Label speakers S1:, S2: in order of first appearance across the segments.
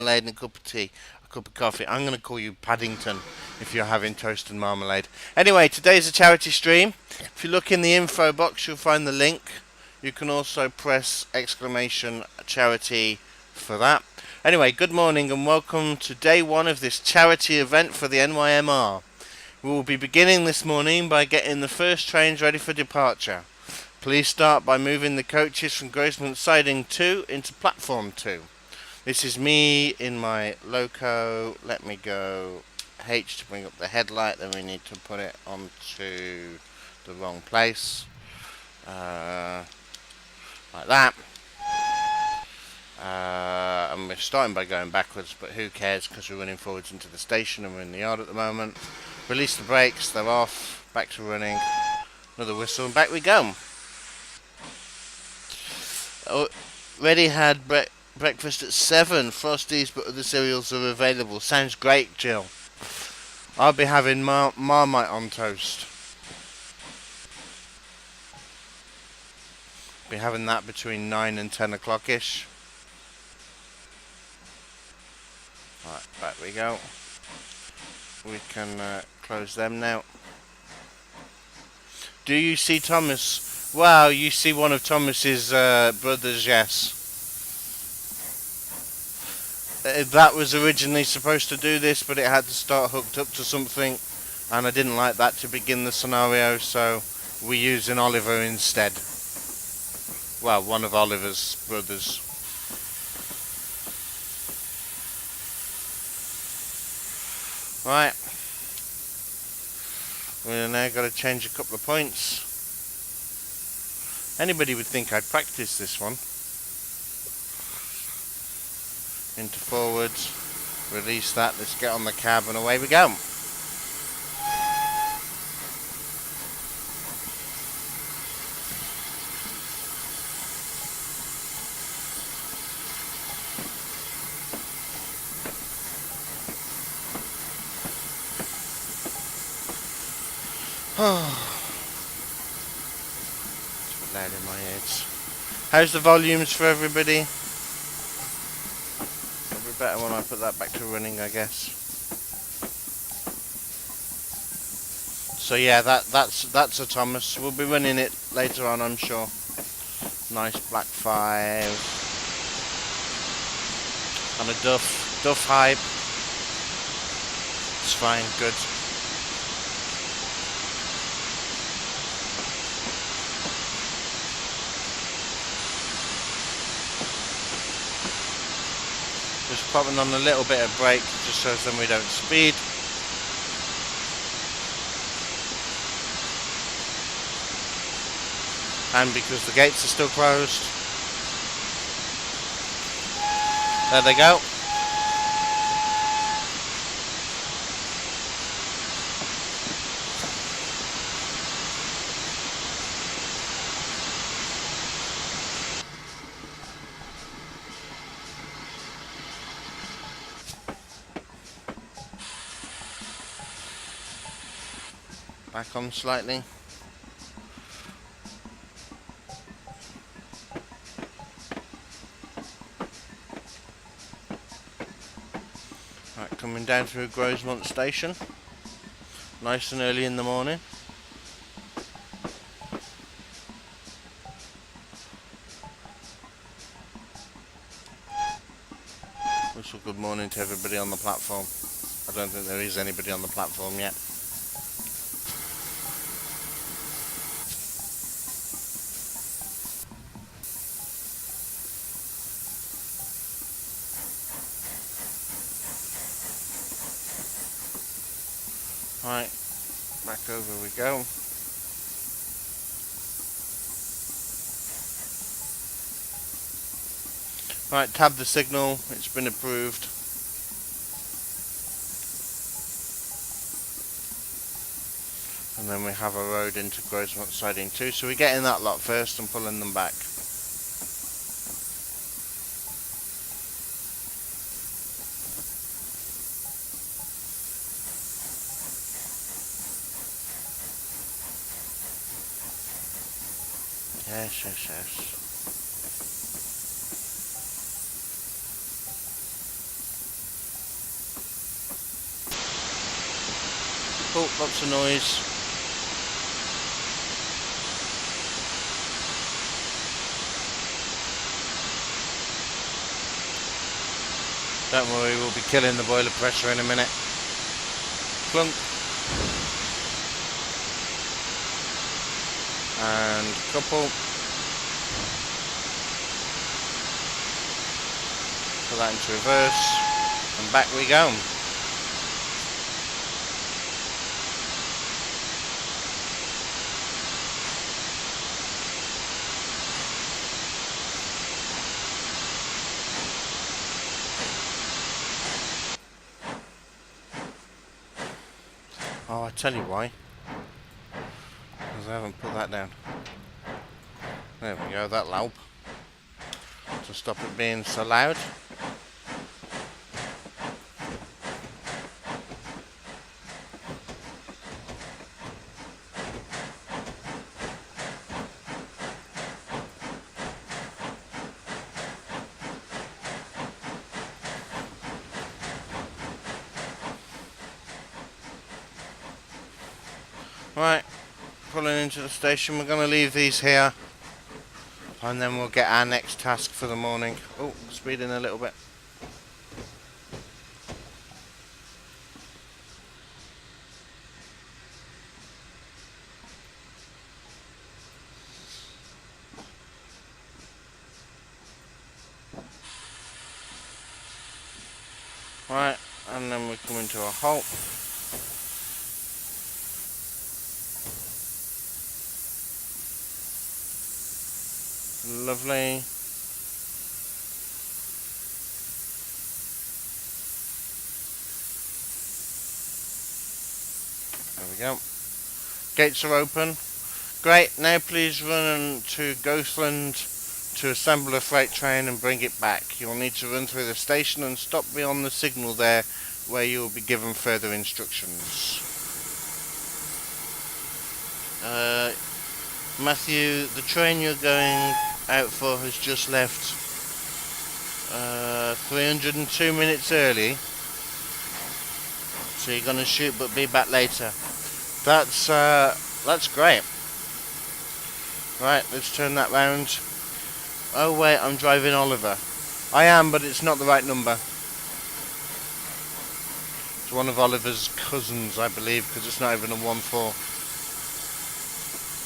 S1: marmalade and a cup of tea, a cup of coffee. I'm going to call you Paddington if you're having toast and marmalade. Anyway, today's a charity stream. If you look in the info box, you'll find the link. You can also press exclamation charity for that. Anyway, good morning and welcome to day one of this charity event for the NYMR. We will be beginning this morning by getting the first trains ready for departure. Please start by moving the coaches from Grossmont Siding 2 into Platform 2. This is me in my loco. Let me go H to bring up the headlight, then we need to put it onto the wrong place. Like that. And we're starting by going backwards, but who cares because we're running forwards into the station and we're in the yard at the moment. Release the brakes, they're off, back to running. Another whistle and back we go. Already had breakfast at 7. Frosties, but other cereals are available. Sounds great, Jill. I'll be having Marmite on toast. Be having that between 9 and 10 o'clock-ish. Right, back we go. We can close them now. Do you see Thomas? Wow, you see one of Thomas's brothers, yes. That was originally supposed to do this, but it had to start hooked up to something, and I didn't like that to begin the scenario, so we're using Oliver instead. Well, one of Oliver's brothers. Right. We've now got to change a couple of points. Anybody would think I'd practice this one. Into forwards. Release that. Let's get on the cab and away we go. It's a bit loud in my ears. How's the volumes for everybody? It'll be better when I put that back to running, I guess. So yeah, that's a Thomas. We'll be running it later on, I'm sure. Nice black 5. And a Duff hype. It's fine, good. Just popping on a little bit of brake just so then we don't speed. And because the gates are still closed. There they go. Back on slightly. Right, coming down through Grossmont Station. Nice and early in the morning. Also good morning to everybody on the platform. I don't think there is anybody on the platform yet. Right, back over we go. Right, tab the signal, it's been approved. And then we have a road into Grossmont Siding 2, so we're getting that lot first and pulling them back. Yes. Oh, lots of noise. Don't worry, we'll be killing the boiler pressure in a minute. Clunk. And couple. Put that into reverse. And back we go. Oh, I tell you why. Because I haven't put that down. There we go, that'll help. To stop it being so loud. Right, pulling into the station. We're going to leave these here. And then we'll get our next task for the morning. Oh, speeding a little bit. Right, and then we come into a halt. Lovely. There we go. Gates are open. Great, now please run to Ghostland to assemble a freight train and bring it back. You'll need to run through the station and stop beyond the signal there, where you will be given further instructions. Matthew, the train you're going out for has just left 302 minutes early, so you're going to shoot but be back later. That's great. Right, let's turn that round. Oh wait, I'm driving Oliver. I am, but it's not the right number. It's one of Oliver's cousins, I believe, because it's not even a 1-4.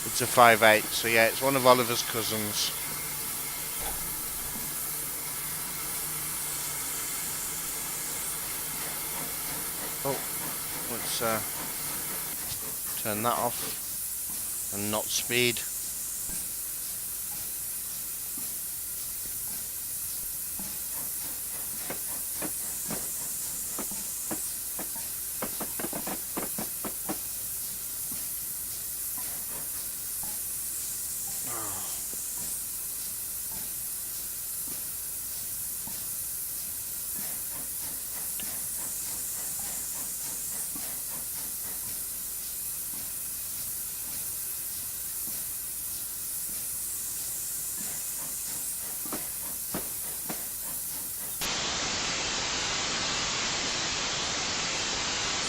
S1: It's a 5-8, so yeah, it's one of Oliver's cousins. Oh, let's turn that off and not speed.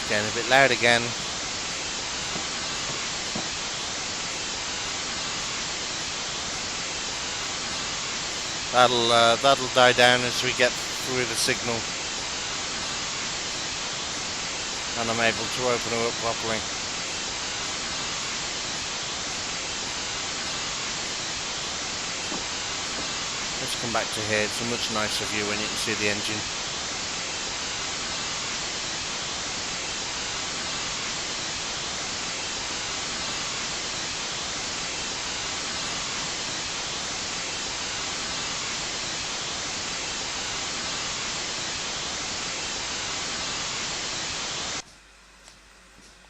S1: Getting a bit loud again. That'll die down as we get through the signal, and I'm able to open it up properly. Let's come back to here. It's a much nicer view when you can see the engine.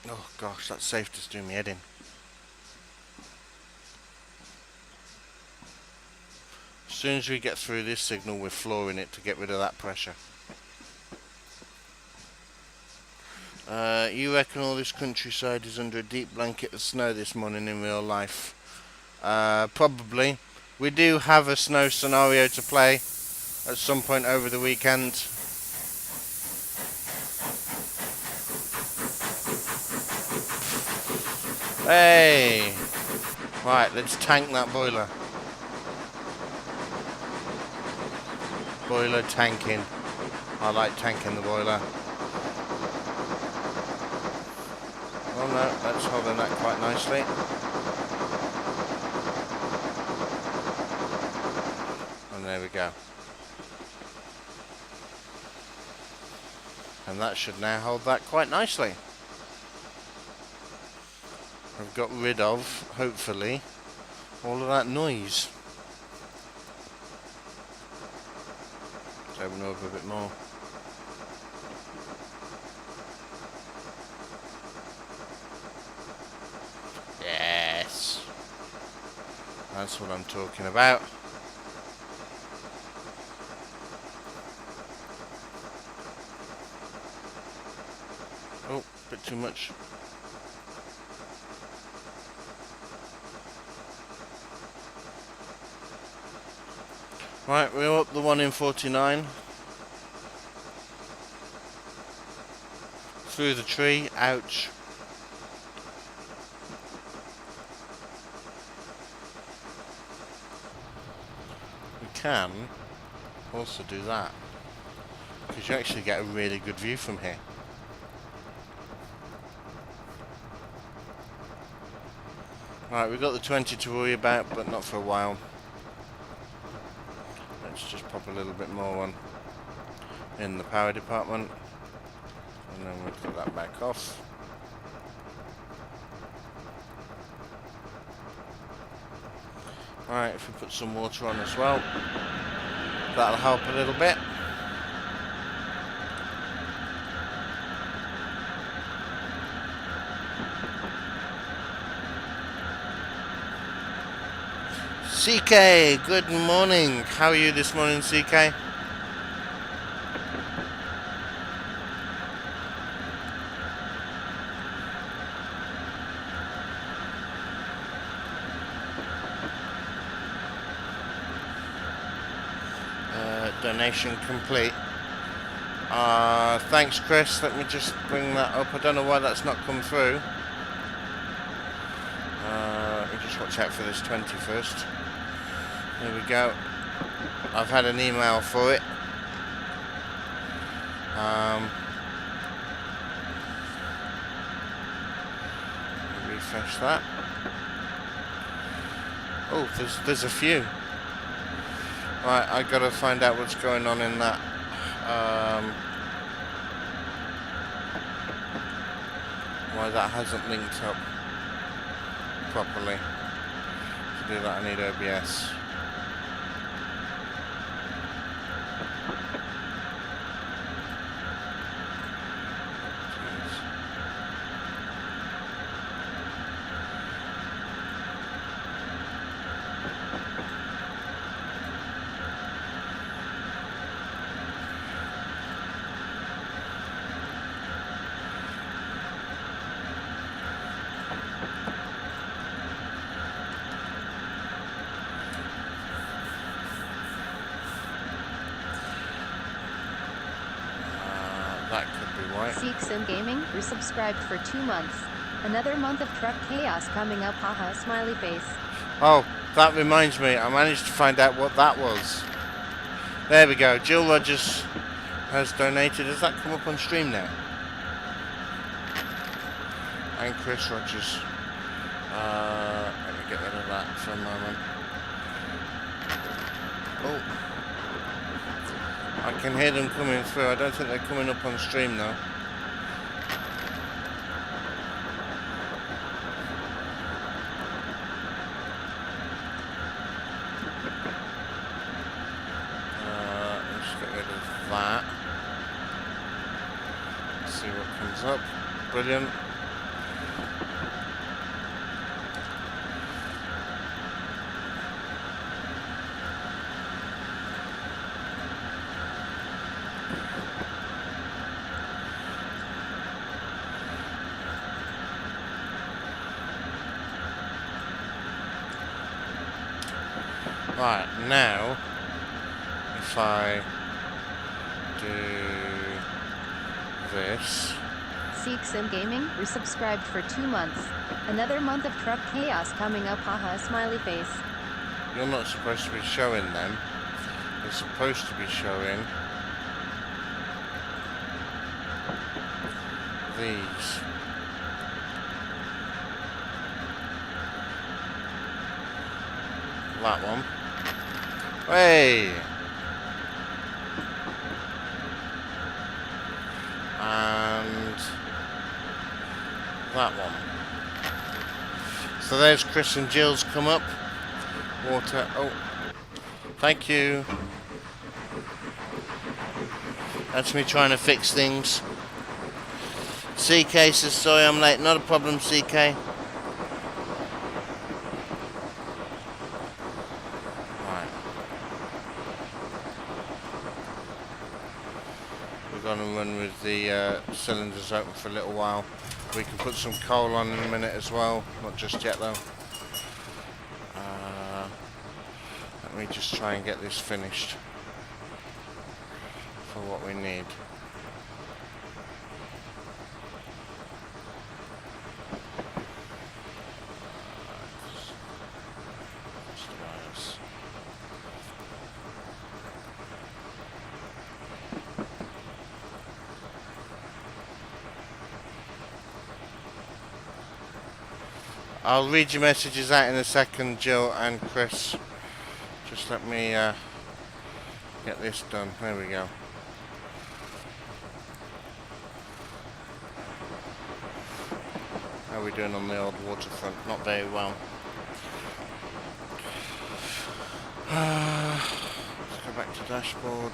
S1: Oh gosh, that safety's doing me head in. As soon as we get through this signal, we're flooring it to get rid of that pressure. You reckon all this countryside is under a deep blanket of snow this morning in real life? Probably. We do have a snow scenario to play at some point over the weekend. Hey! Right, let's tank that boiler. Boiler tanking. I like tanking the boiler. Oh no, that's holding that quite nicely. And there we go. And that should now hold that quite nicely. I've got rid of, hopefully, all of that noise. Let's open up a bit more. Yes. That's what I'm talking about. Oh, a bit too much. Right, we're up the 1 in 49. Through the tree, ouch. We can also do that, because you actually get a really good view from here. Right, we've got the 20 to worry about, but not for a while. Let's just pop a little bit more on in the power department, and then we'll put that back off. Right, if we put some water on as well, that'll help a little bit. CK, good morning. How are you this morning, CK? Donation complete. Thanks, Chris. Let me just bring that up. I don't know why that's not come through. Let me just watch out for this 20 first. There we go. I've had an email for it. Refresh that. Oh, there's a few. Right, I gotta find out what's going on in that. Why that hasn't linked up properly. To do that, I need OBS. That could be why.
S2: Seek Gaming resubscribed for 2 months. Another month of truck chaos coming up, haha, smiley face.
S1: Oh, that reminds me, I managed to find out what that was. There we go, Jill Rogers has donated. Does that come up on stream now? And Chris Rogers. Let me get rid of that for a moment. Oh. I can hear them coming through. I don't think they're coming up on stream though. Let's get rid of that. Let's see what comes up. Brilliant. Right, now, if I do this...
S2: CptnJenks Gaming resubscribed for 2 months. Another month of truck chaos coming up, haha, smiley face.
S1: You're not supposed to be showing them. You're supposed to be showing these. That one. Hey! And that one. So there's Chris and Jill's come up. Water. Oh, thank you. That's me trying to fix things. CK says, sorry I'm late. Not a problem, CK. Right. We're going to run with the cylinders open for a little while. We can put some coal on in a minute as well. Not just yet though. Let me just try and get this finished for what we need. I'll read your messages out in a second, Jill and Chris. Just let me get this done. There we go. How are we doing on the old waterfront? Not very well. Let's go back to dashboard.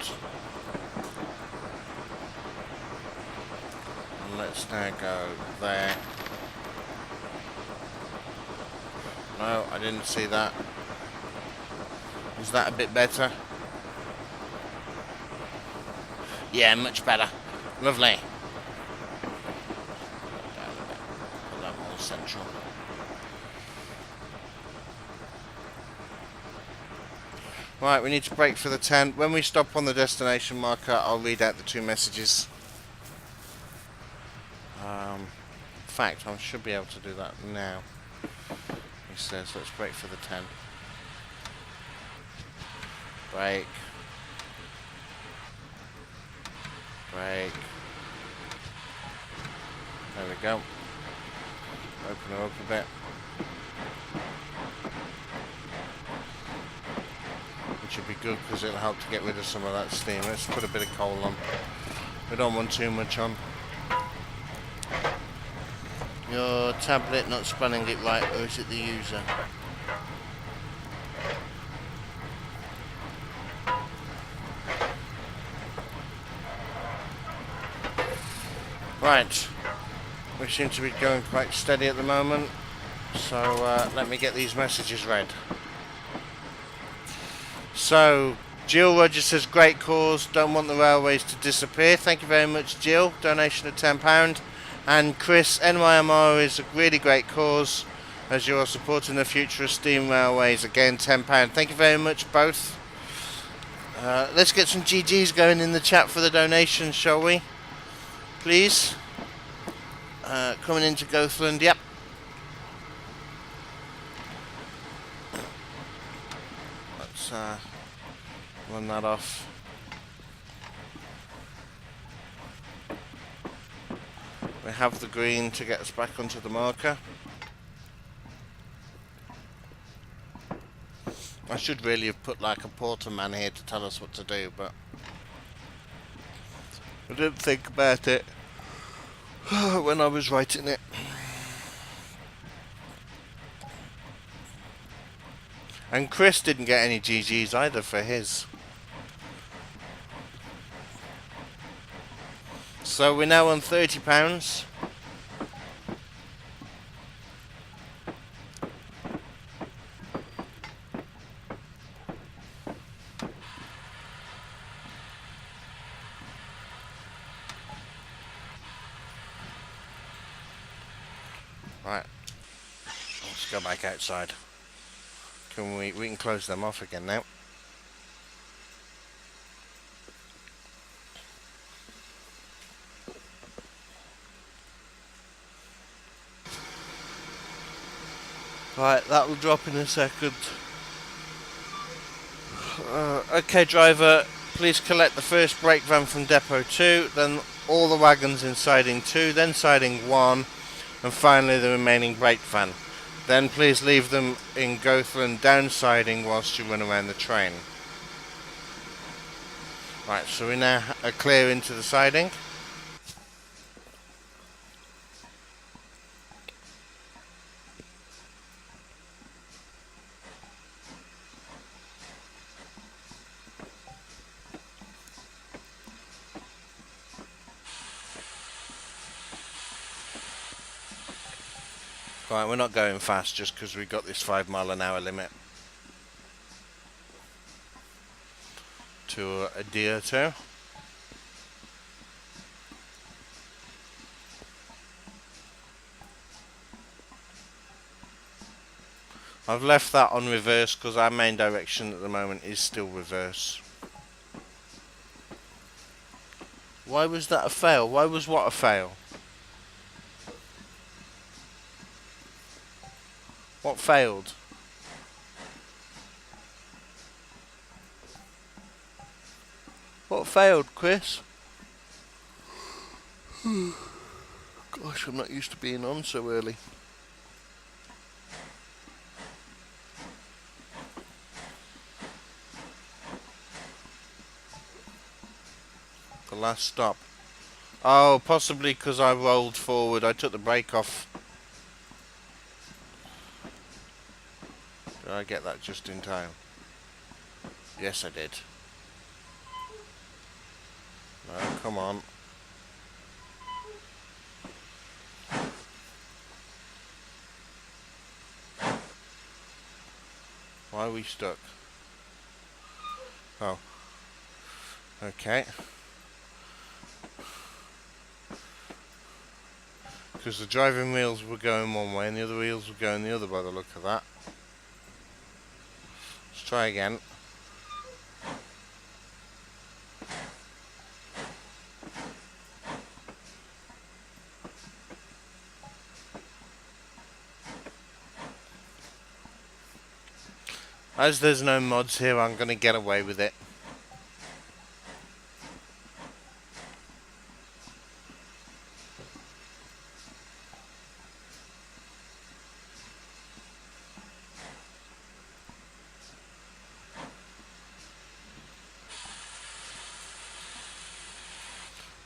S1: And let's now go there. No, I didn't see that. Is that a bit better? Yeah, much better. Lovely. Put that more central. Right, we need to brake for the 10. When we stop on the destination marker, I'll read out the 2 messages. In fact, I should be able to do that now. He says, let's brake for the 10. Brake. Brake. There we go. Open her up a bit. Which would be good because it'll help to get rid of some of that steam. Let's put a bit of coal on. We don't want too much on. Your tablet not spelling it right, or is it the user? Right, we seem to be going quite steady at the moment, so let me get these messages read. So, Jill Rogers says, great cause, don't want the railways to disappear. Thank you very much, Jill. Donation of £10. And Chris, NYMR is a really great cause, as you are supporting the future of steam railways. Again, £10. Thank you very much, both. Let's get some GGs going in the chat for the donations, shall we? Please. Coming into Gothland, yep. Let's run that off. We have the green to get us back onto the marker. I should really have put like a porter man here to tell us what to do, but I didn't think about it when I was writing it. And Chris didn't get any GGs either for his. So we're now on £30. Right, let's go back outside. We can close them off again now. Right, that will drop in a second. Okay, driver, please collect the first brake van from depot 2, then all the wagons in siding 2, then siding 1, and finally the remaining brake van. Then please leave them in Gothland down siding whilst you run around the train. Right, so we now are clear into the siding. Right, we're not going fast just because we've got this 5 mile an hour limit to adhere to. I've left that on reverse because our main direction at the moment is still reverse. Why was that a fail? Why was what a fail? What failed? What failed, Chris? Gosh, I'm not used to being on so early. The last stop. Oh, possibly because I rolled forward. I took the brake off. Did I get that just in time? Yes, I did. No, come on. Why are we stuck? Oh. Okay. Because the driving wheels were going one way and the other wheels were going the other by the look of that. Let's try again. As there's no mods here, I'm going to get away with it.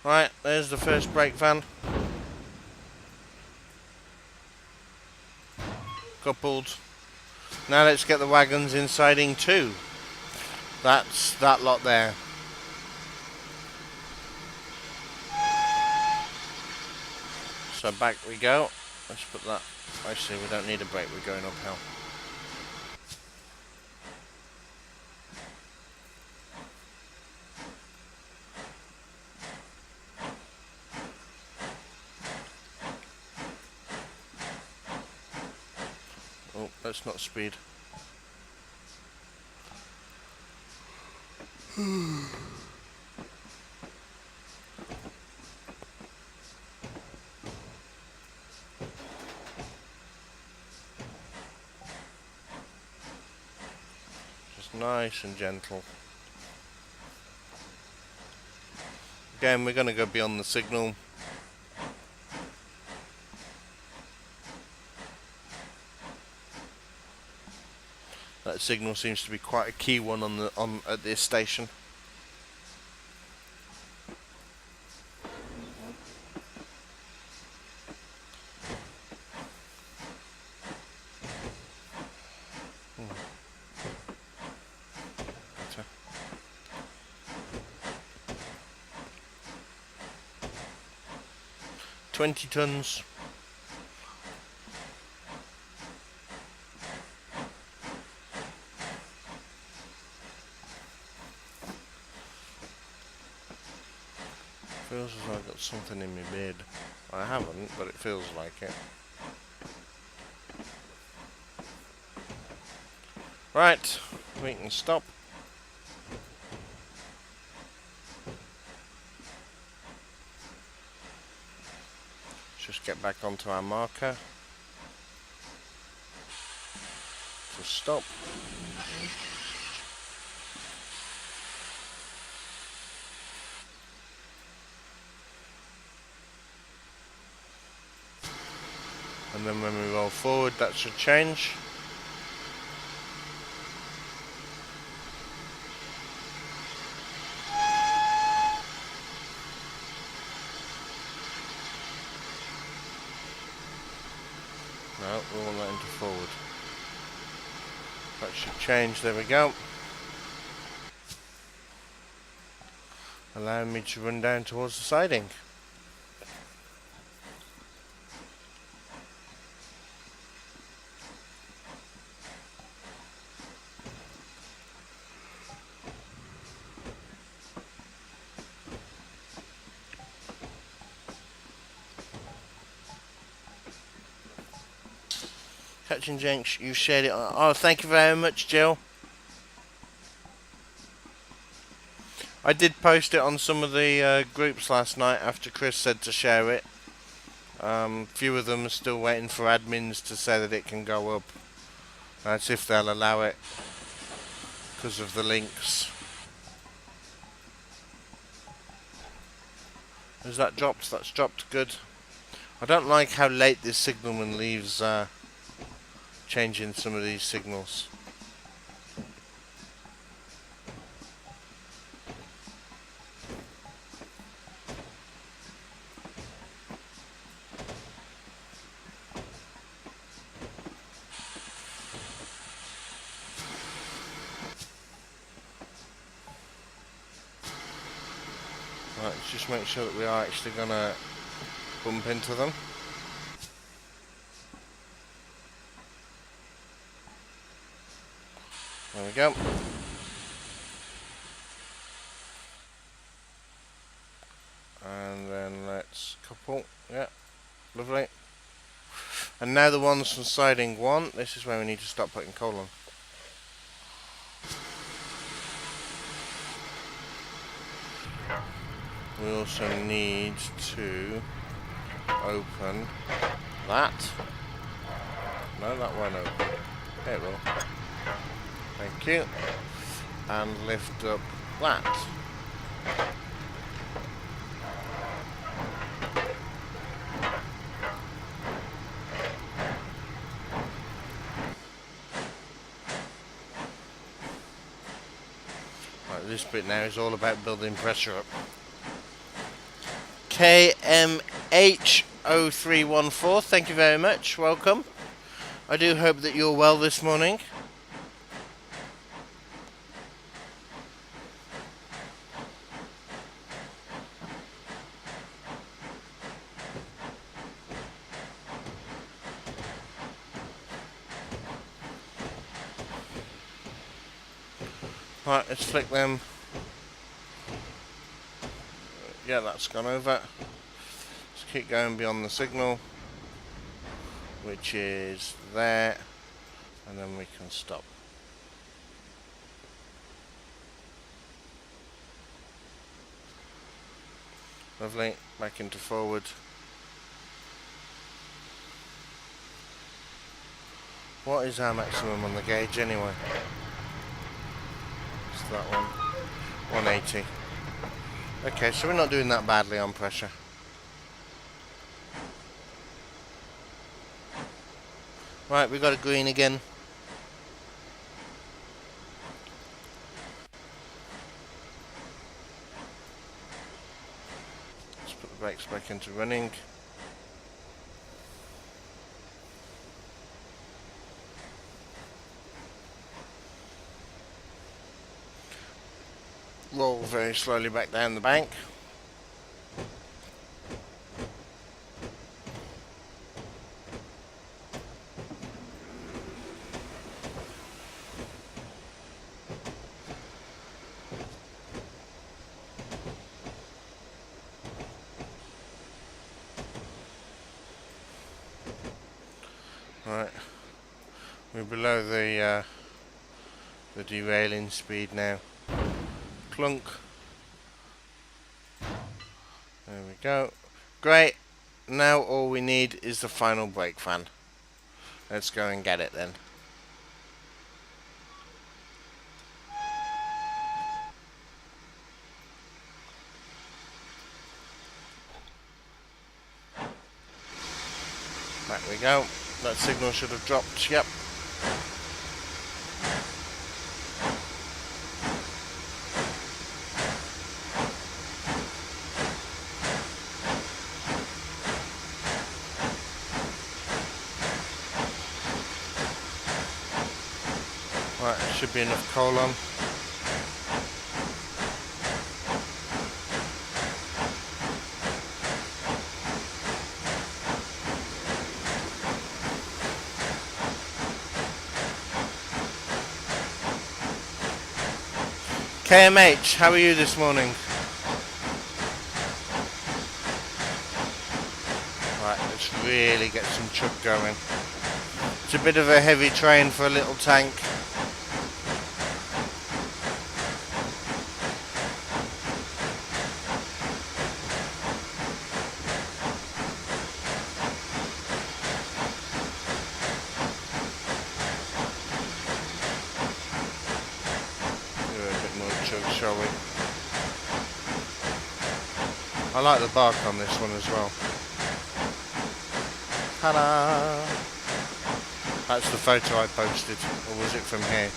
S1: Right, there's the first brake van. Coupled. Now let's get the wagons in siding 2. That's that lot there. So back we go. Let's put that. Actually, we don't need a brake, we're going uphill. Oh, let's not speed. Just nice and gentle. Again, we're going to go beyond the signal. That signal seems to be quite a key one at this station. Better. 20 tons. Feels as though I've got something in my beard. I haven't, but it feels like it. Right, we can stop. Let's just get back onto our marker. to stop. And then when we roll forward, that should change. No, we want that into forward. That should change, there we go. Allowing me to run down towards the siding. CptnJenks, you shared it on. Oh, thank you very much, Jill. I did post it on some of the groups last night after Chris said to share it. Few of them are still waiting for admins to say that it can go up. That's if they'll allow it because of the links. Has that dropped? That's dropped, good. I don't like how late this signalman leaves changing some of these signals. Right, let's just make sure that we are actually going to bump into them. There we go. And then let's couple. Yeah, lovely. And now the ones from siding 1. This is where we need to stop putting coal on. We also need to open that. No, that won't open. There it will. Thank you. And lift up that. Right, this bit now is all about building pressure up. KMH0314, thank you very much, welcome. I do hope that you're well this morning. Right, let's flick them. Yeah, that's gone over. Let's keep going beyond the signal, which is there, and then we can stop. Lovely, back into forward. What is our maximum on the gauge anyway? It's that one, 180. Okay, so we're not doing that badly on pressure. Right, we got a green again. Let's put the brakes back into running. Roll very slowly back down the bank. Right, we're below the derailing speed now. Clunk. There we go. Great. Now all we need is the final brake fan. Let's go and get it then. Back we go. That signal should have dropped. Yep. Right, there should be enough coal on. KMH, how are you this morning? Right, let's really get some chuck going. It's a bit of a heavy train for a little tank. Shall we? I like the bark on this one as well. Ta-da! That's the photo I posted, or was it from here?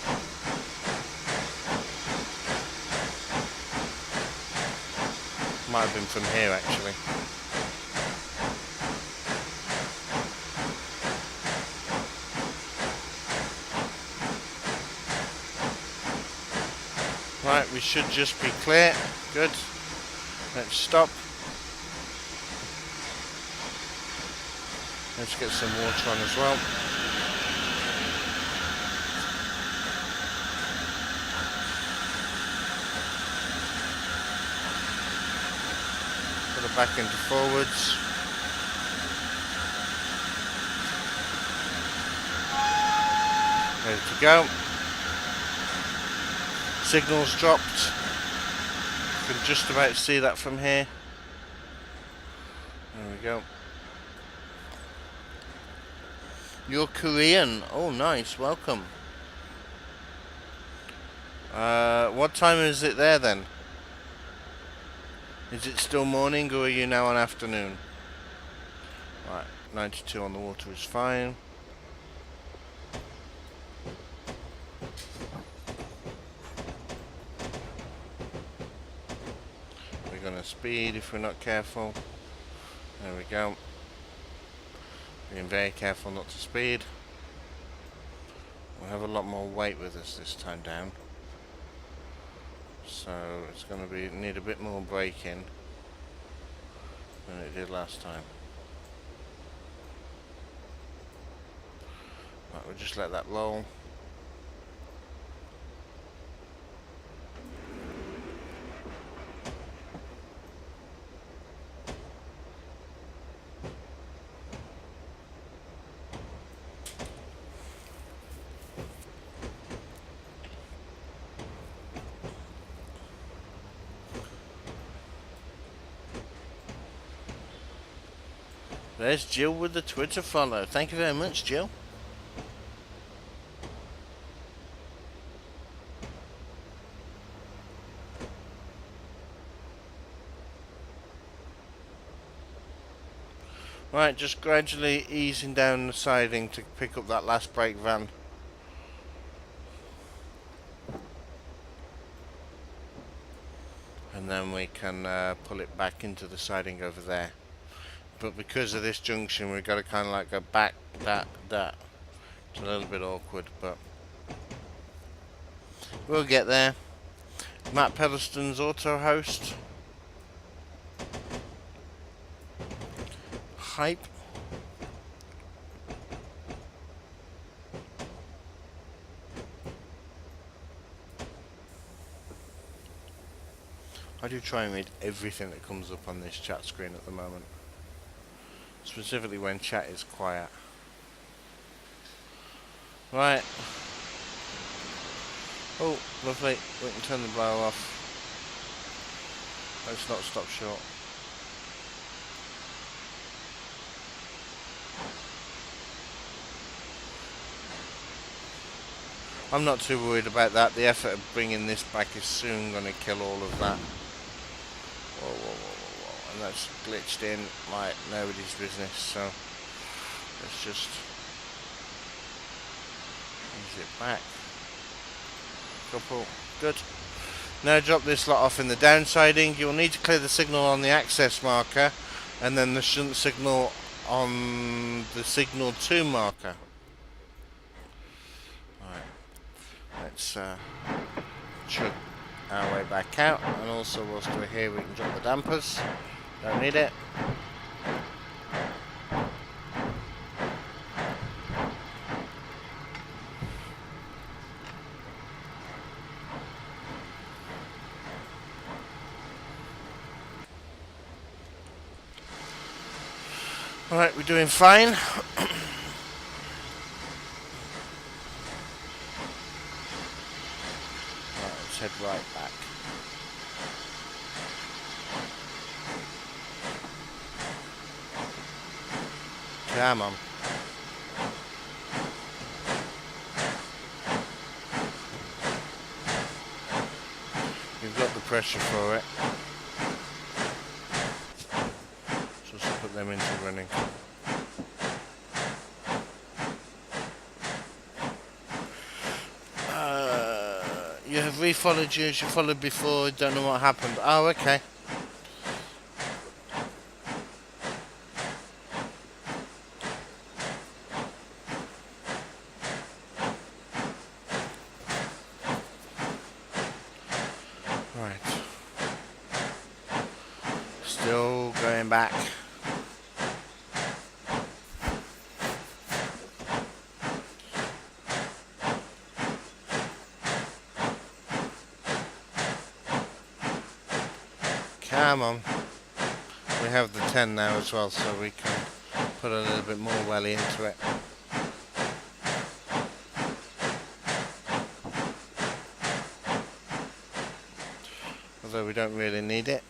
S1: Might have been from here actually. Right, we should just be clear. Good. Let's stop. Let's get some water on as well. Put it back into forwards. Ready to go. Signal's dropped. You can just about see that from here. There we go. You're Korean. Oh, nice. Welcome. What time is it there then? Is it still morning or are you now on afternoon? Right, 92 on the water is fine. We're gonna speed if we're not careful. There we go. Being very careful not to speed. We'll have a lot more weight with us this time down. So it's going to need a bit more braking than it did last time. Right, we'll just let that roll. There's Jill with the Twitter follow. Thank you very much, Jill. Right, just gradually easing down the siding to pick up that last brake van. And then we can pull it back into the siding over there. But because of this junction, we've got to kind of like go back, that. It's a little bit awkward, but we'll get there. Matt Pedleston's auto host. Hype. I do try and read everything that comes up on this chat screen at the moment. Specifically when chat is quiet. Right. Oh, lovely. We can turn the blower off. Let's not stop short. I'm not too worried about that. The effort of bringing this back is soon going to kill all of that. Whoa, whoa, whoa, whoa, whoa. And that's glitched in like nobody's business, so let's just ease it back. Couple. Good. Now drop this lot off in the downsiding. You'll need to clear the signal on the access marker and then the shunt signal on the signal 2 marker. Alright, let's chug our way back out, and also whilst we're here we can drop the dampers. Don't need it. Alright, we're doing fine. Right, let's head right back. Come on. You've got the pressure for it. Just put them into running. You have refollowed you as you followed before. Don't know what happened. Oh, okay. Right. Still going back. Come on. We have the 10 now as well, so we can put a little bit more welly into it. Although we don't really need it.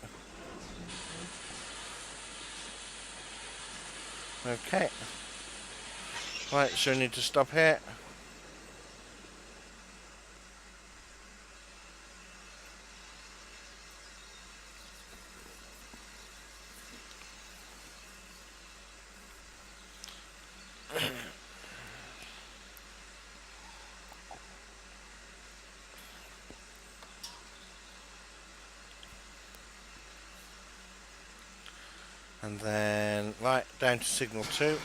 S1: Okay. Right, so we need to stop here. And then, right, down to signal 2.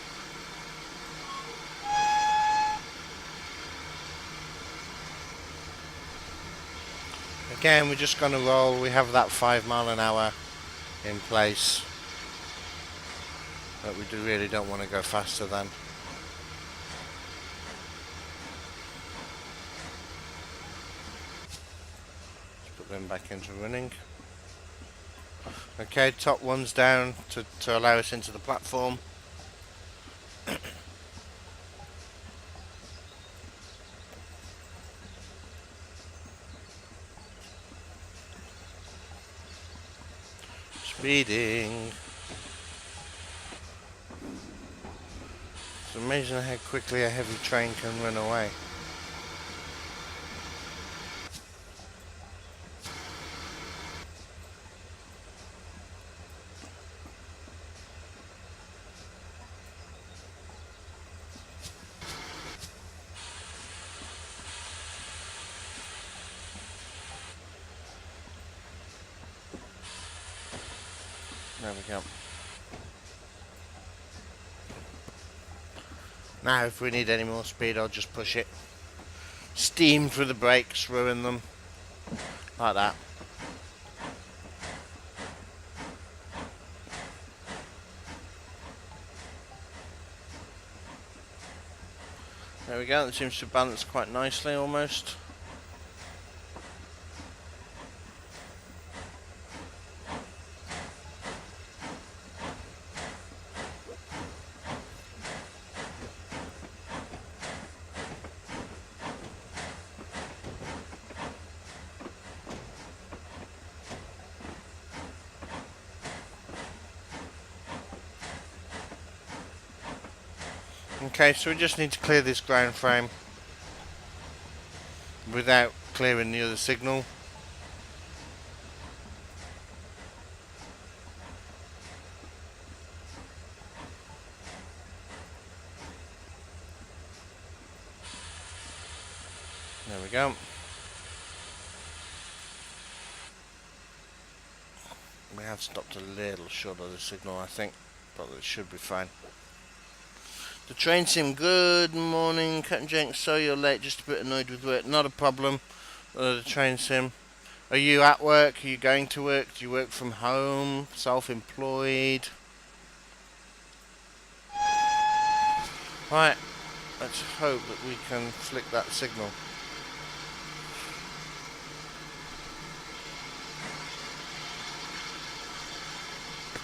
S1: Again, we're just going to roll. We have that 5 mile an hour in place. But we really don't want to go faster than. Let's put them back into running. Okay, top one's down to allow us into the platform. Speeding. It's amazing how quickly a heavy train can run away. There we go. Now if we need any more speed, I'll just push it. Steam through the brakes, ruin them. Like that. There we go, that seems to balance quite nicely almost. Okay, so we just need to clear this ground frame without clearing the other signal. go. We have stopped a little short of the signal, I think, but it should be fine. The train sim, good morning, CptnJenks. So you're late, just a bit annoyed with work. Not a problem. The train sim. Are you at work? Are you going to work? Do you work from home? Self-employed? Right, let's hope that we can flick that signal.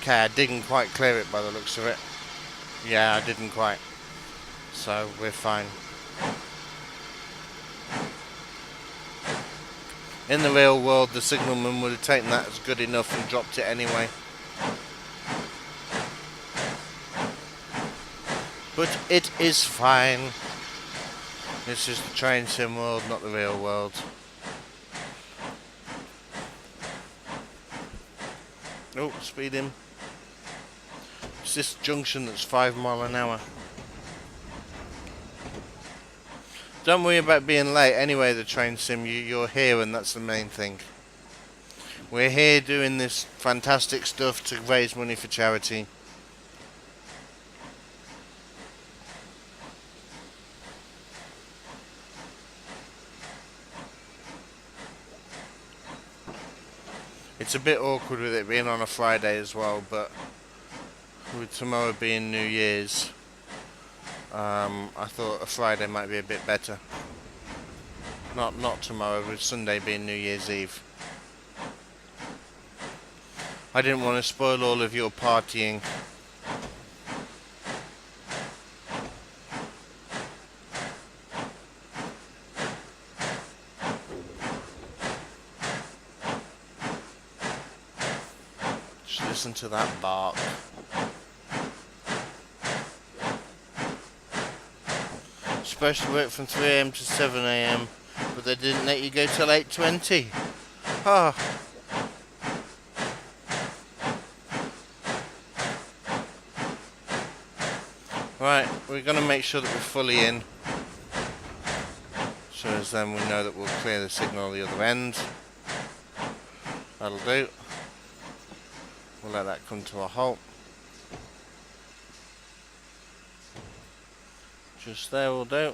S1: Okay, I didn't quite clear it by the looks of it. Yeah, I didn't quite. So we're fine. In the real world, the signalman would have taken that as good enough and dropped it anyway. But it is fine. This is the train sim world, not the real world. Oh, speeding. It's this junction that's 5 miles an hour. Don't worry about being late anyway, the train sim. You're here and that's the main thing. We're here doing this fantastic stuff to raise money for charity. It's a bit awkward with it being on a Friday as well, but with tomorrow being New Year's, I thought a Friday might be a bit better. Not tomorrow, with Sunday being New Year's Eve. I didn't want to spoil all of your partying. Just listen to that bark. Supposed to work from 3 AM to 7 AM, but they didn't let you go till 8:20. Ah. Right, we're going to make sure that we're fully in, so as then we know that we'll clear the signal at the other end. That'll do. We'll let that come to a halt. Just there will do.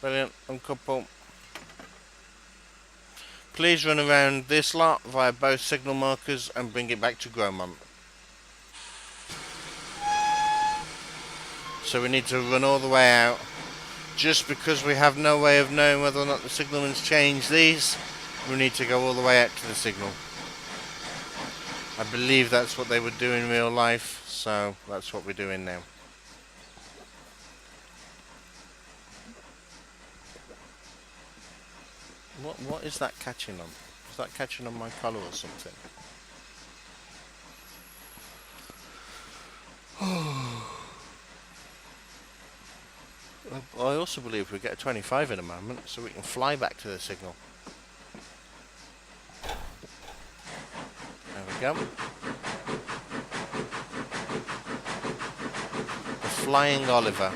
S1: Brilliant, uncouple. Please run around this lot via both signal markers and bring it back to Gromont. So we need to run all the way out. Just because we have no way of knowing whether or not the signalman's changed these, we need to go all the way out to the signal. I believe that's what they would do in real life, so that's what we're doing now. What is that catching on? Is that catching on my collar or something? I also believe we get a 25 in a moment, so we can fly back to the signal. There we go. The Flying Oliver.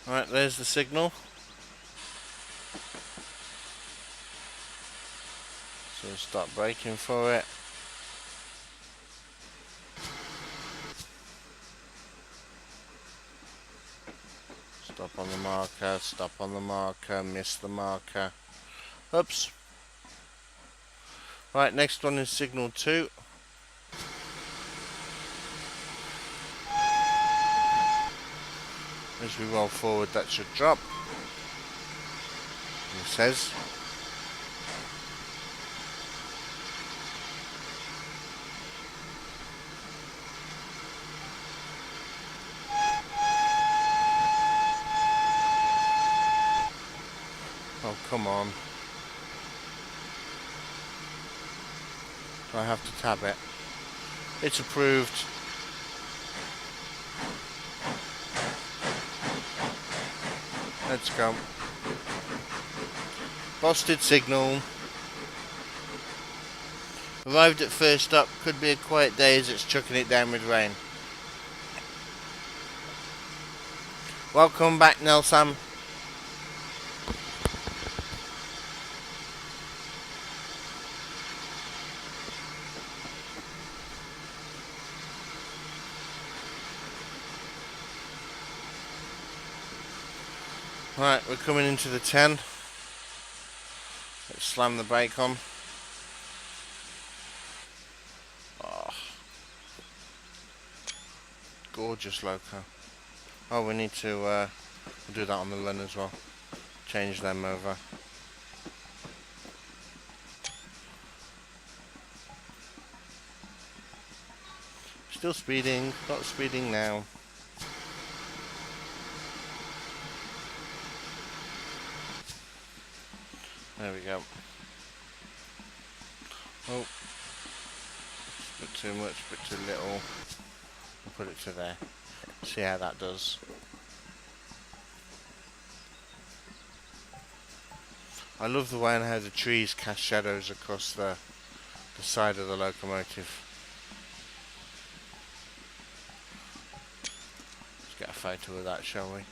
S1: Right, there's the signal. So we'll start braking for it. Stop on the marker, stop on the marker, miss the marker. Oops. Right, next one is signal 2. As we roll forward, that should drop. It says. Oh, come on. Do I have to tab it? It's approved. Let's go. Busted signal. Arrived at first stop. Could be a quiet day as it's chucking it down with rain. Welcome back, Nelson. Right, we're coming into the 10. Let's slam the brake on. Oh, gorgeous loco. Oh, we need to we'll do that on the run as well. Change them over. Still speeding, not speeding now. There we go. Oh, a bit too much, a bit too little. We'll put it to there. See how that does. I love the way and how the trees cast shadows across the side of the locomotive. Let's get a photo of that, shall we?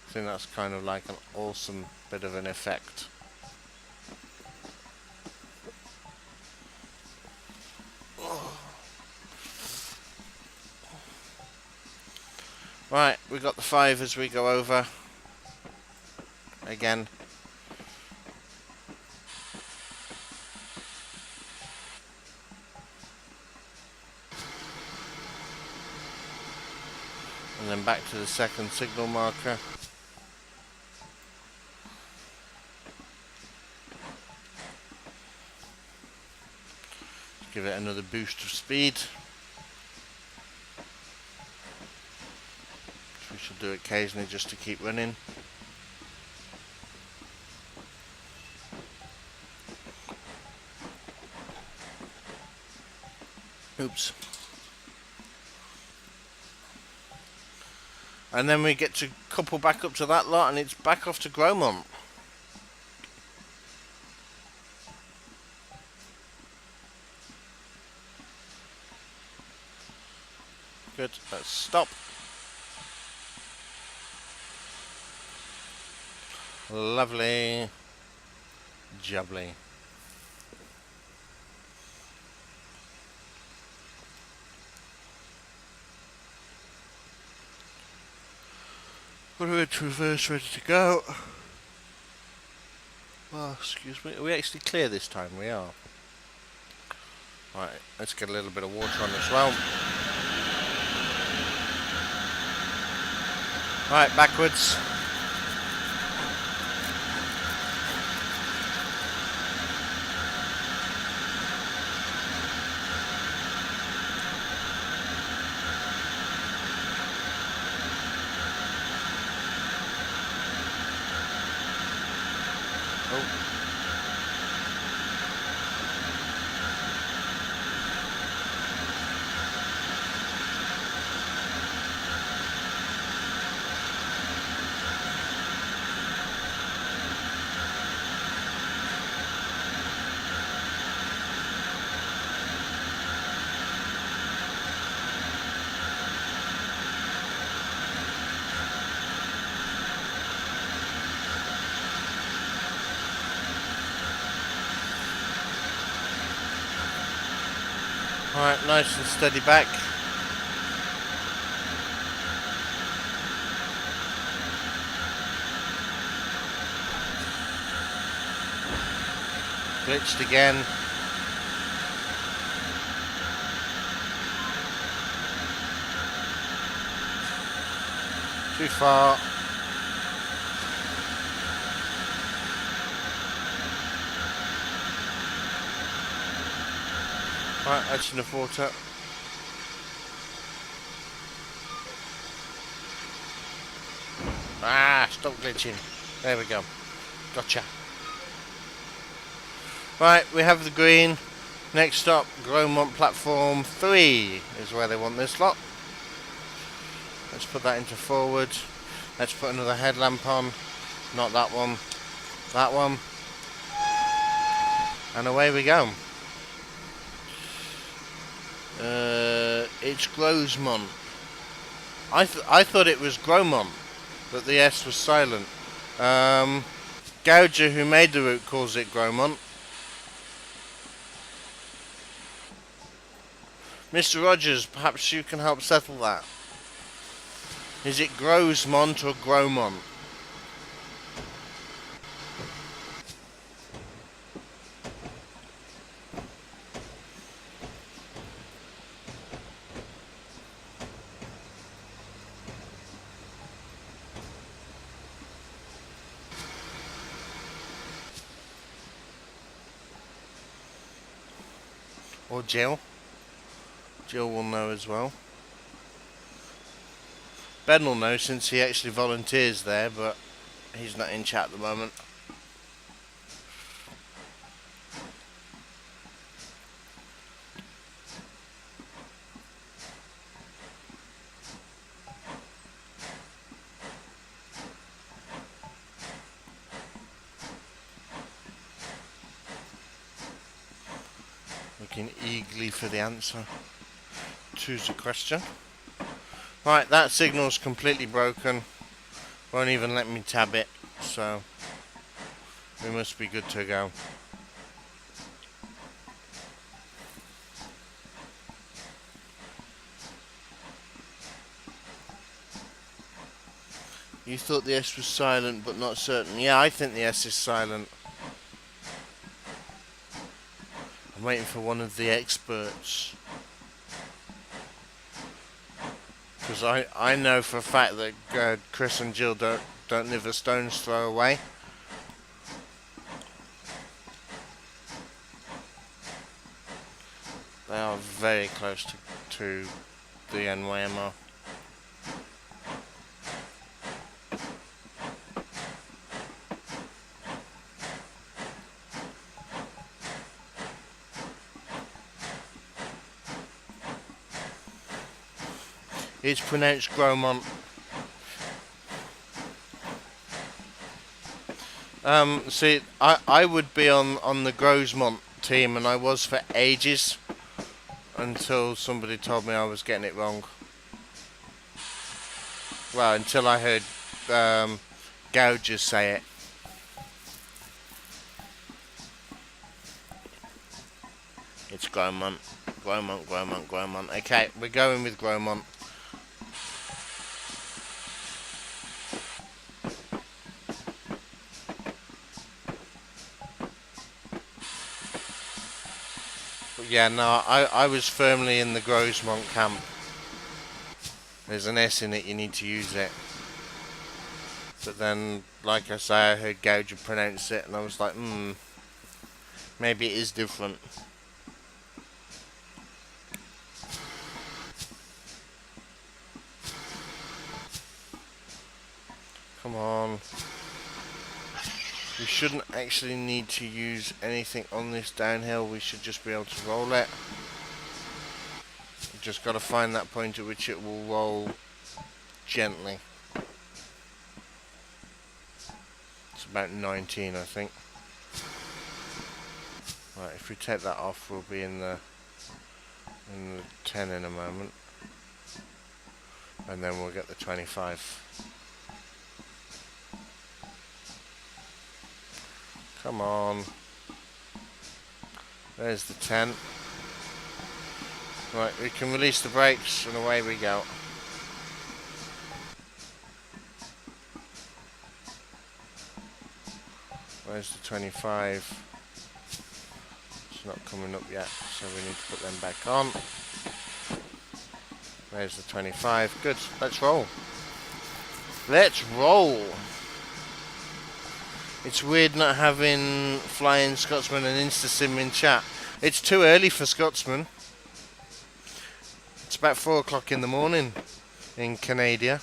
S1: I think that's kind of like an awesome bit of an effect. Right, we got the 5 as we go over. Again. And then back to the second signal marker. Give it another boost of speed. Which we shall do occasionally just to keep running. Oops. And then we get to couple back up to that lot and it's back off to Gromont. Good, let's stop. Lovely. Jubbly. Got a red reverse ready to go. Oh, excuse me. Are we actually clear this time? We are. Right, let's get a little bit of water on as well. Right, backwards. Oh. Alright, nice and steady back. Glitched again. Too far. Right, that's enough water. Ah, stop glitching. There we go. Gotcha. Right, we have the green. Next stop, Gromont platform 3 is where they want this lot. Let's put that into forward. Let's put another headlamp on. Not that one. That one. And away we go. It's Grosemont. I thought it was Gromont, but the S was silent. Gouger, who made the route, calls it Gromont. Mr. Rogers, perhaps you can help settle that. Is it Grosemont or Gromont? Or Jill? Jill will know as well. Ben will know since he actually volunteers there, but he's not in chat at the moment. Looking eagerly for the answer to the question. Right, that signal's completely broken. Won't even let me tab it, so we must be good to go. You thought the S was silent, but not certain. Yeah, I think the S is silent. I'm waiting for one of the experts. Because I know for a fact that Chris and Jill don't live a stone's throw away. They are very close to the NYMR. It's pronounced Gromont. See, I would be on the Grosemont team, and I was for ages until somebody told me I was getting it wrong. Well, until I heard Gouger say it. It's Gromont. Gromont, Gromont, Gromont. Okay, we're going with Gromont. But yeah, no, I was firmly in the Grosemont camp. There's an S in it, you need to use it. But then, like I say, I heard Gouger pronounce it, and I was like, maybe it is different. Come on. We shouldn't actually need to use anything on this downhill, we should just be able to roll it. We've just got to find that point at which it will roll gently. It's about 19, I think. Right, if we take that off, we'll be in the 10 in a moment. And then we'll get the 25. Come on. There's the 10. Right, we can release the brakes and away we go. Where's the 25? It's not coming up yet, so we need to put them back on. There's the 25. Good, let's roll. Let's roll! It's weird not having Flying Scotsman and InstaSim in chat. It's too early for Scotsman. It's about 4 o'clock in the morning in Canada.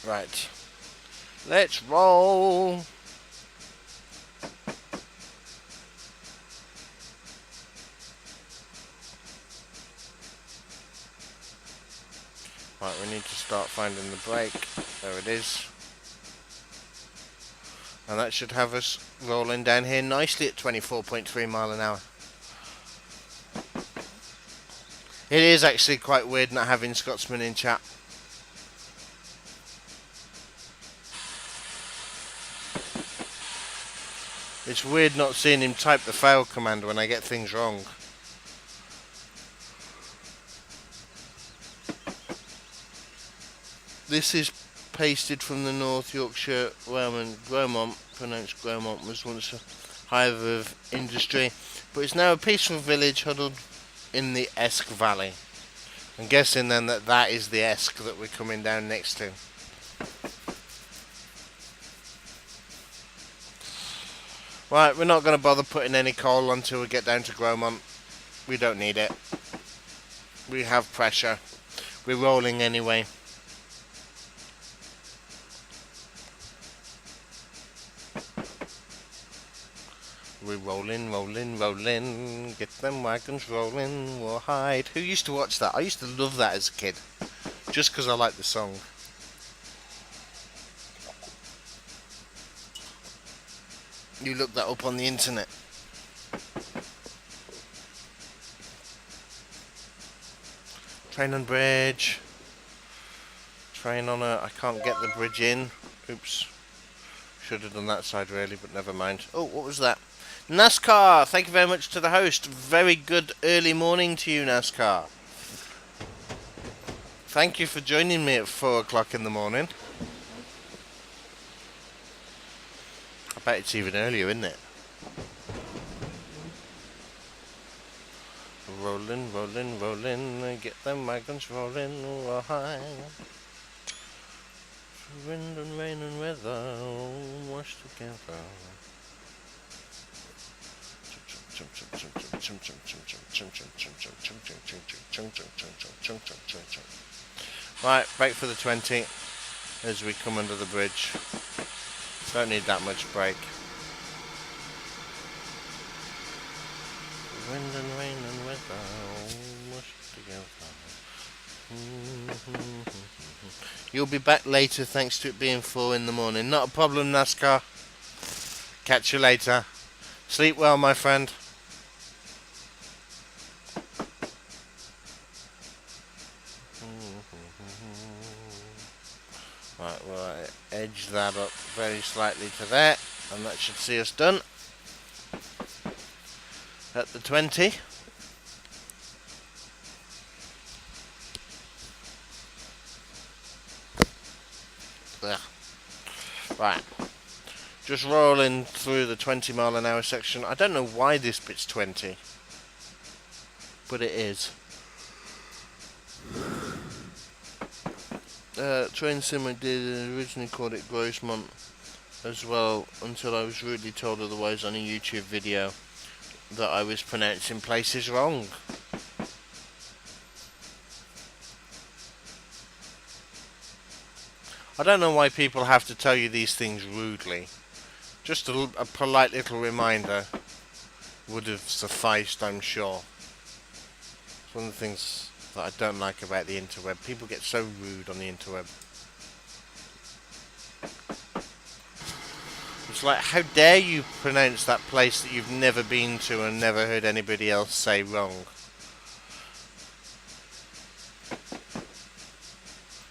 S1: Right. Let's roll! start finding the brake. There it is. And that should have us rolling down here nicely at 24.3 mile an hour. It is actually quite weird not having Scotsman in chat. It's weird not seeing him type the fail command when I get things wrong. This is pasted from the North Yorkshire Wellman. Gromont, pronounced Gromont, was once a hive of industry, but it's now a peaceful village huddled in the Esk Valley. I'm guessing then that is the Esk that we're coming down next to. Right, we're not going to bother putting any coal until we get down to Gromont. We don't need it. We have pressure. We're rolling anyway. We're rolling, rolling, rolling. Get them wagons rolling. We'll hide. Who used to watch that? I used to love that as a kid. Just because I liked the song. You look that up on the internet. Train on bridge. Train on a... I can't get the bridge in. Oops. Should have done that side really, but never mind. Oh, what was that? NASCAR! Thank you very much to the host. Very good early morning to you, NASCAR. Thank you for joining me at 4 o'clock in the morning. I bet it's even earlier, isn't it? Rolling, rolling, rolling. Get them wagons rolling. Oh, high. Wind and rain and weather all washed together. Right, brake for the 20 as we come under the bridge. Don't need that much brake. Wind and rain and weather all washed together. You'll be back later thanks to it being 4 in the morning. Not a problem, NASCAR. Catch you later. Sleep well, my friend. Right, we'll edge that up very slightly to there, and that should see us done at the 20. There. Right, just rolling through the 20 mile an hour section. I don't know why this bit's 20, but it is. Train sim I did originally called it Grossmont as well, until I was rudely told otherwise on a YouTube video that I was pronouncing places wrong. I don't know why people have to tell you these things rudely. Just a polite little reminder would have sufficed, I'm sure. It's one of the things that I don't like about the interweb. People get so rude on the interweb. It's like, how dare you pronounce that place that you've never been to and never heard anybody else say wrong?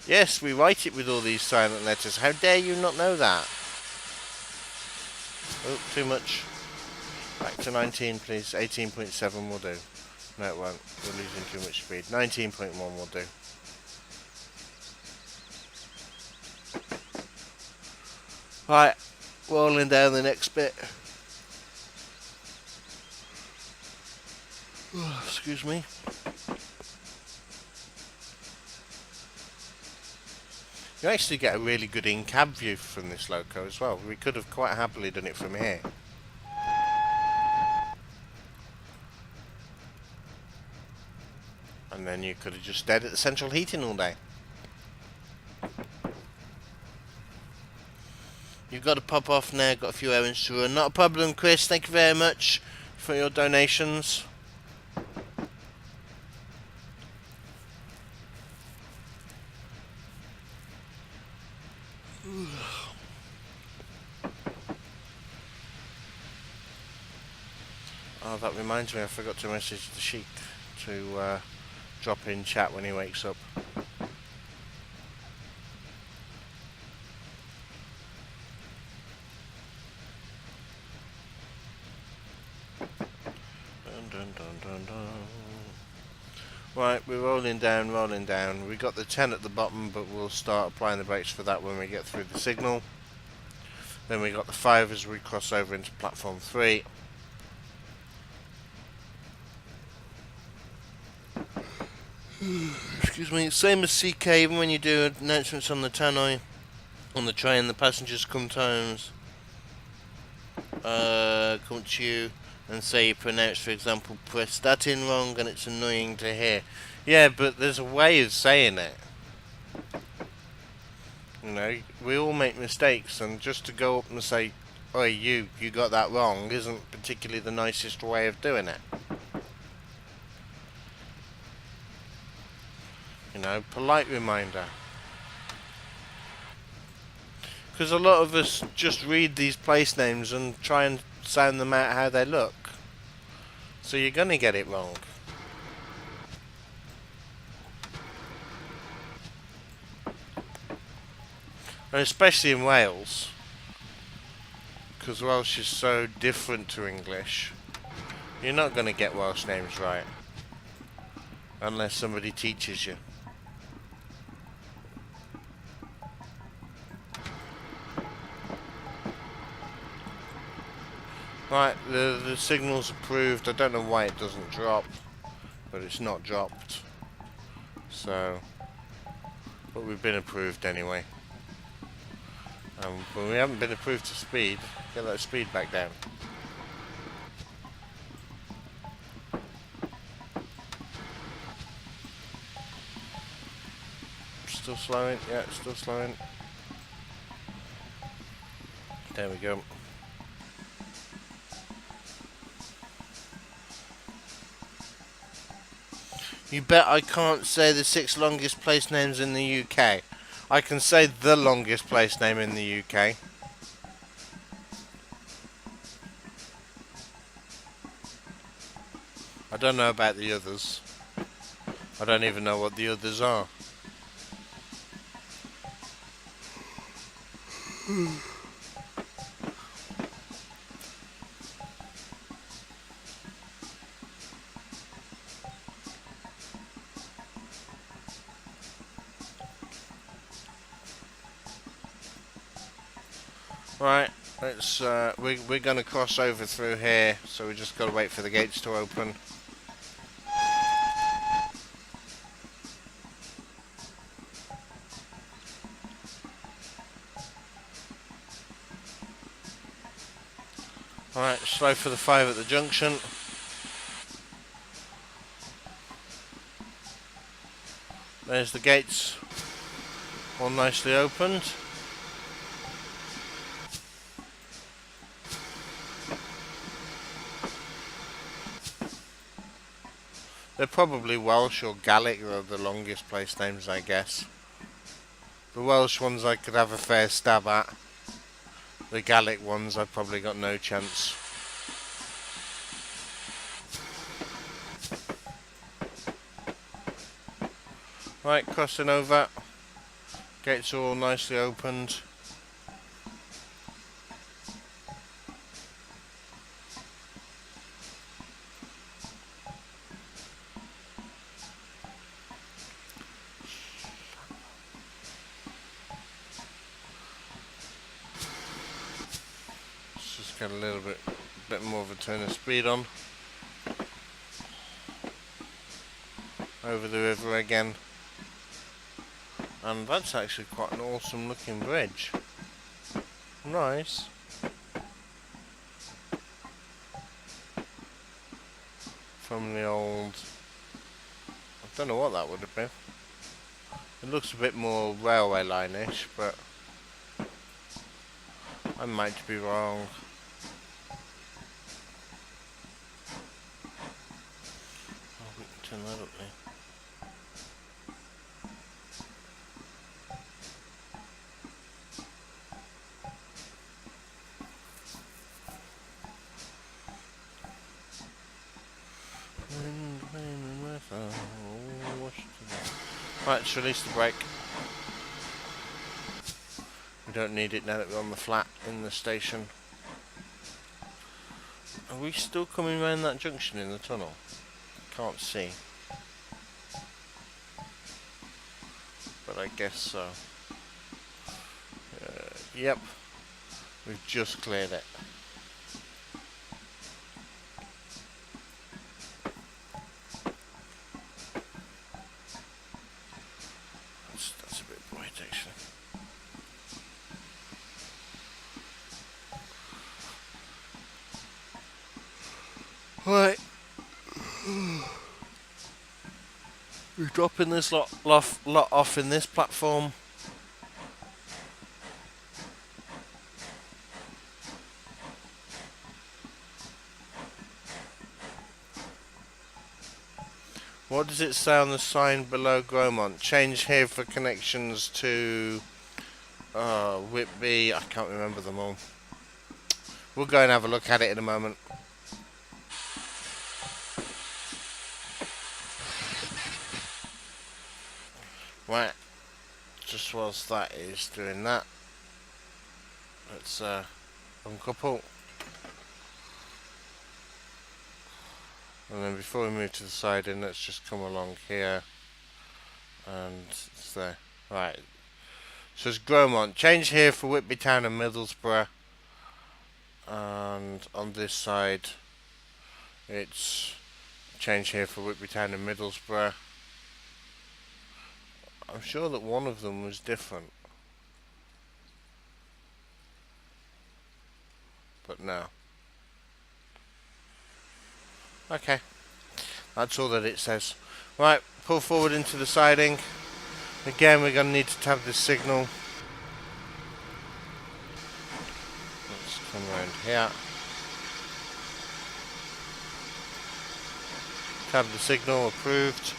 S1: Yes, we write it with all these silent letters. How dare you not know that? Oh, too much. Back to 19, please. 18.7 will do. No, it won't. We're losing too much speed. 19.1 will do. Right, rolling down the next bit. Oh, excuse me. You actually get a really good in-cab view from this loco as well. We could have quite happily done it from here. And then you could have just stayed at the central heating all day. You've got to pop off now, got a few errands to run. Not a problem, Chris. Thank you very much for your donations. Oh, that reminds me, I forgot to message the Sheik to drop in chat when he wakes up. Dun, dun, dun, dun, dun. Right, we're rolling down, rolling down. We got the 10 at the bottom, but we'll start applying the brakes for that when we get through the signal. Then we got the 5 as we cross over into platform 3. Excuse me, same as CK, even when you do announcements on the tannoy, on the train, the passengers sometimes come to you and say you pronounce, for example, press that in wrong, and it's annoying to hear. Yeah, but there's a way of saying it. You know, we all make mistakes, and just to go up and say, "Oi, you got that wrong," isn't particularly the nicest way of doing it. You know, polite reminder. Because a lot of us just read these place names and try and sound them out how they look. So you're going to get it wrong. And especially in Wales. Because Welsh is so different to English. You're not going to get Welsh names right. Unless somebody teaches you. Right, the signal's approved. I don't know why it doesn't drop. But it's not dropped. So, but we've been approved anyway. But we haven't been approved to speed. Get that speed back down. Still slowing? Yeah, still slowing. There we go. You bet I can't say the 6 longest place names in the UK. I can say the longest place name in the UK. I don't know about the others. I don't even know what the others are. Right, let's we're gonna cross over through here, so we just gotta wait for the gates to open. Alright, slow for the 5 at the junction. There's the gates, all nicely opened. They're probably Welsh or Gaelic are the longest place names, I guess. The Welsh ones I could have a fair stab at. The Gaelic ones I've probably got no chance. Right, crossing over. Gates are all nicely opened. Let's just get a little bit more of a turn of speed on. Over the river again. And that's actually quite an awesome looking bridge. Nice. From the old... I don't know what that would have been. It looks a bit more railway line-ish, but I might be wrong. Oh, we can turn that up there. Right, let's release the brake. We don't need it now that we're on the flat in the station. Are we still coming around that junction in the tunnel? Can't see. But I guess so. Yep. We've just cleared it. That's a bit bright actually. Right. We're dropping this lot off in this platform. What does it say on the sign below Gromont? Change here for connections to Whitby. I can't remember them all. We'll go and have a look at it in a moment. Right. Just whilst that is doing that, let's uncouple. And then before we move to the siding, let's just come along here. And it's there. Right. So it's Gromont. Change here for Whitby Town and Middlesbrough. And on this side, it's change here for Whitby Town and Middlesbrough. I'm sure that one of them was different. But no. Okay. That's all that it says. Right, pull forward into the siding. Again, we're going to need to tab this signal. Let's come around here. Tab the signal, approved.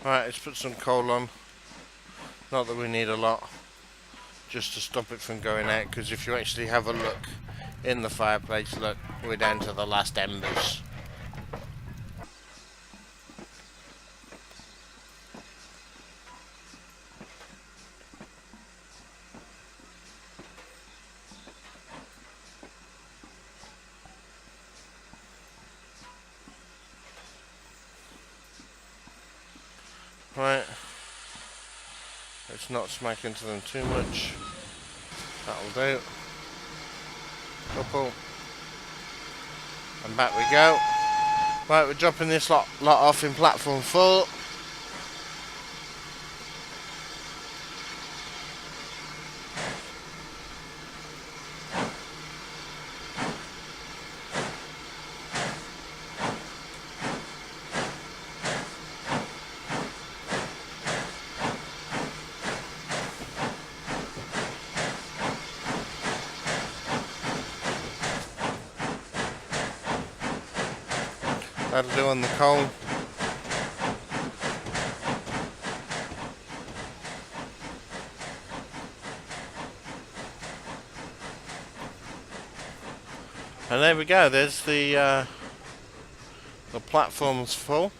S1: Right, let's put some coal on. Not that we need a lot, just to stop it from going out, because if you actually have a look in the fireplace, look, we're down to the last embers. Right, let's not smack into them too much. That'll do. Couple. And back we go. Right, we're dropping this lot off in platform 4. That'll do on the coal. And there we go, there's the platform's full.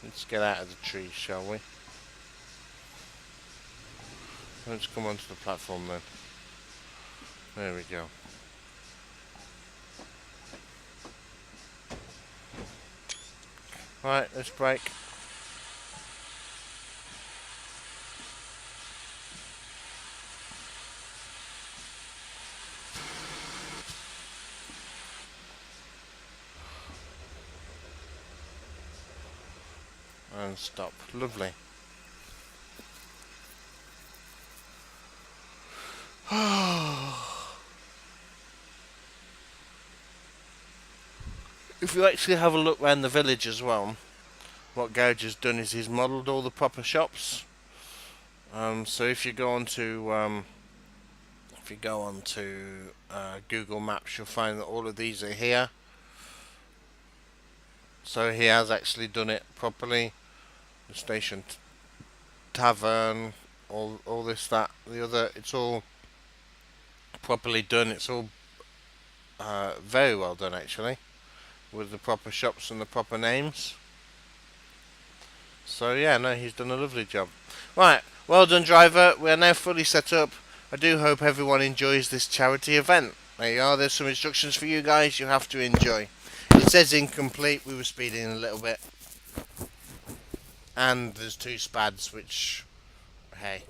S1: Let's get out of the tree, shall we? Let's come onto the platform then. There we go. Right, let's brake. And stop. Lovely. If you actually have a look around the village as well, what Gouge has done is he's modelled all the proper shops. So if you go onto Google Maps, you'll find that all of these are here. So he has actually done it properly. The station tavern, all this, that, the other. It's all properly done. It's all very well done actually, with the proper shops and the proper names. So yeah, no, he's done a lovely job. Right, well done, driver. We are now fully set up. I do hope everyone enjoys this charity event. There you are. There's some instructions for you guys. You have to enjoy. It says incomplete. We were speeding a little bit, and there's two spads, which, hey,